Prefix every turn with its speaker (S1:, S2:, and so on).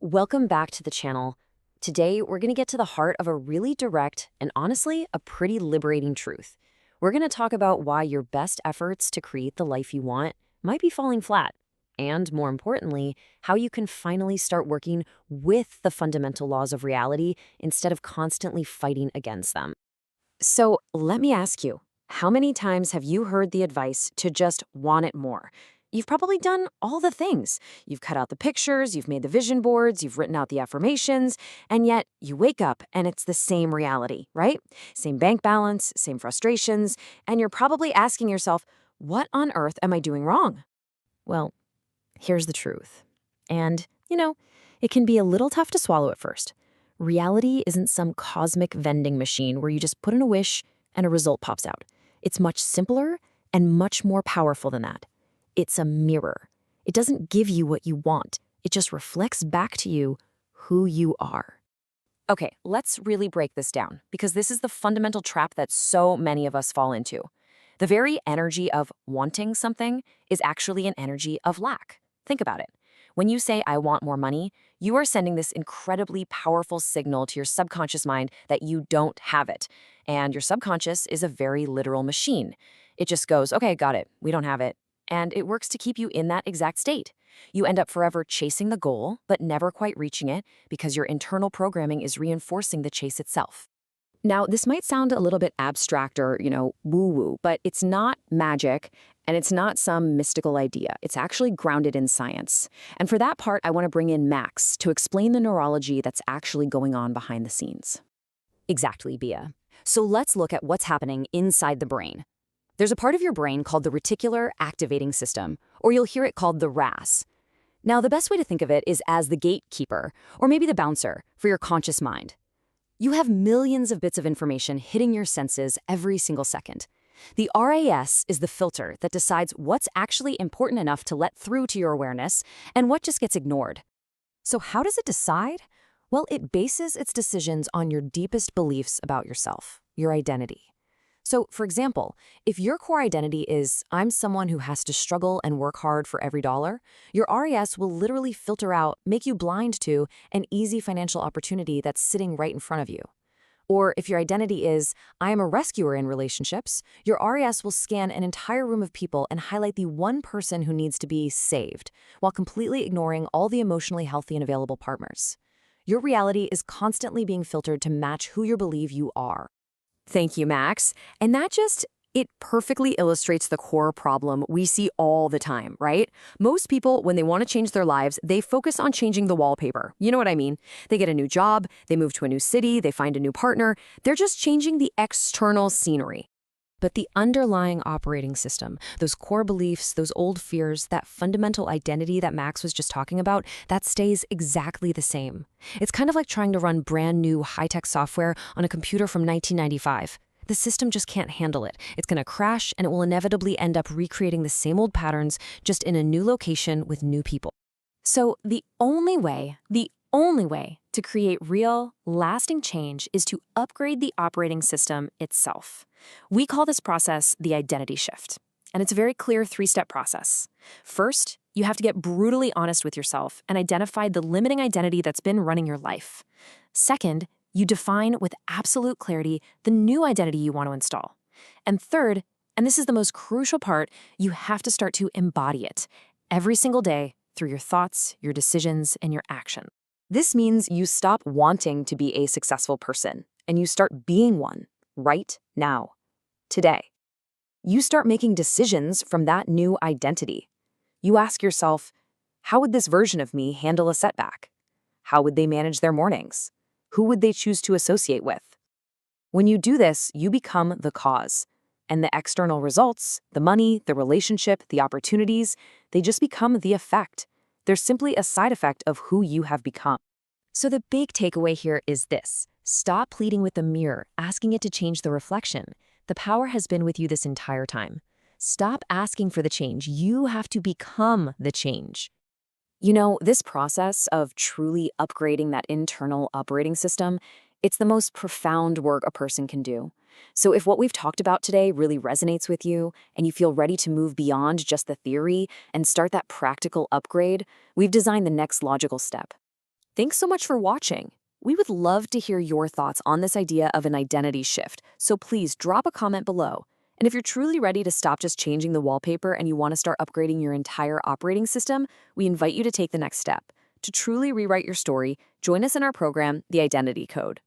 S1: Welcome back to the channel. Today, we're going to get to the heart of a really direct and honestly, a pretty liberating truth. We're going to talk about why your best efforts to create the life you want might be falling flat. And more importantly, how you can finally start working with the fundamental laws of reality instead of constantly fighting against them. So let me ask you, how many times have you heard the advice to just want it more? You've probably done all the things. You've cut out the pictures, you've made the vision boards, you've written out the affirmations, and yet you wake up and it's the same reality, right? Same bank balance, same frustrations, and you're probably asking yourself, what on earth am I doing wrong? Well, here's the truth. And, it can be a little tough to swallow at first. Reality isn't some cosmic vending machine where you just put in a wish and a result pops out. It's much simpler and much more powerful than that. It's a mirror. It doesn't give you what you want. It just reflects back to you who you are. Okay, let's really break this down because this is the fundamental trap that so many of us fall into. The very energy of wanting something is actually an energy of lack. Think about it. When you say, I want more money, you are sending this incredibly powerful signal to your subconscious mind that you don't have it. And your subconscious is a very literal machine. It just goes, okay, got it. We don't have it. And it works to keep you in that exact state. You end up forever chasing the goal, but never quite reaching it because your internal programming is reinforcing the chase itself. Now, this might sound a little bit abstract or, woo-woo, but it's not magic and it's not some mystical idea. It's actually grounded in science. And for that part, I want to bring in Max to explain the neurology that's actually going on behind the scenes. Exactly, Bea. So let's look at what's happening inside the brain. There's a part of your brain called the Reticular Activating System, or you'll hear it called the RAS. Now, the best way to think of it is as the gatekeeper, or maybe the bouncer, for your conscious mind. You have millions of bits of information hitting your senses every single second. The RAS is the filter that decides what's actually important enough to let through to your awareness and what just gets ignored. So how does it decide? Well, it bases its decisions on your deepest beliefs about yourself, your identity. So, for example, if your core identity is, I'm someone who has to struggle and work hard for every dollar, your RAS will literally filter out, make you blind to, an easy financial opportunity that's sitting right in front of you. Or if your identity is, I am a rescuer in relationships, your RAS will scan an entire room of people and highlight the one person who needs to be saved, while completely ignoring all the emotionally healthy and available partners. Your reality is constantly being filtered to match who you believe you are. Thank you, Max. And it perfectly illustrates the core problem we see all the time, right? Most people, when they want to change their lives, they focus on changing the wallpaper. You know what I mean? They get a new job, they move to a new city, they find a new partner. They're just changing the external scenery. But the underlying operating system, those core beliefs, those old fears, that fundamental identity that Max was just talking about, that stays exactly the same. It's kind of like trying to run brand new high-tech software on a computer from 1995. The system just can't handle it. It's going to crash and it will inevitably end up recreating the same old patterns, just in a new location with new people. So the only way to create real, lasting change is to upgrade the operating system itself. We call this process the identity shift, and it's a very clear three-step process. First, you have to get brutally honest with yourself and identify the limiting identity that's been running your life. Second, you define with absolute clarity the new identity you want to install. And third, and this is the most crucial part, you have to start to embody it every single day through your thoughts, your decisions, and your actions. This means you stop wanting to be a successful person and you start being one right now, today. You start making decisions from that new identity. You ask yourself, how would this version of me handle a setback? How would they manage their mornings? Who would they choose to associate with? When you do this, you become the cause. And the external results, the money, the relationship, the opportunities, they just become the effect. They're simply a side effect of who you have become. So the big takeaway here is this. Stop pleading with the mirror, asking it to change the reflection. The power has been with you this entire time. Stop asking for the change. You have to become the change. This process of truly upgrading that internal operating system, it's the most profound work a person can do. So if what we've talked about today really resonates with you and you feel ready to move beyond just the theory and start that practical upgrade, we've designed the next logical step. Thanks so much for watching. We would love to hear your thoughts on this idea of an identity shift, so please drop a comment below. And if you're truly ready to stop just changing the wallpaper and you want to start upgrading your entire operating system, we invite you to take the next step. To truly rewrite your story, join us in our program, The Identity Code.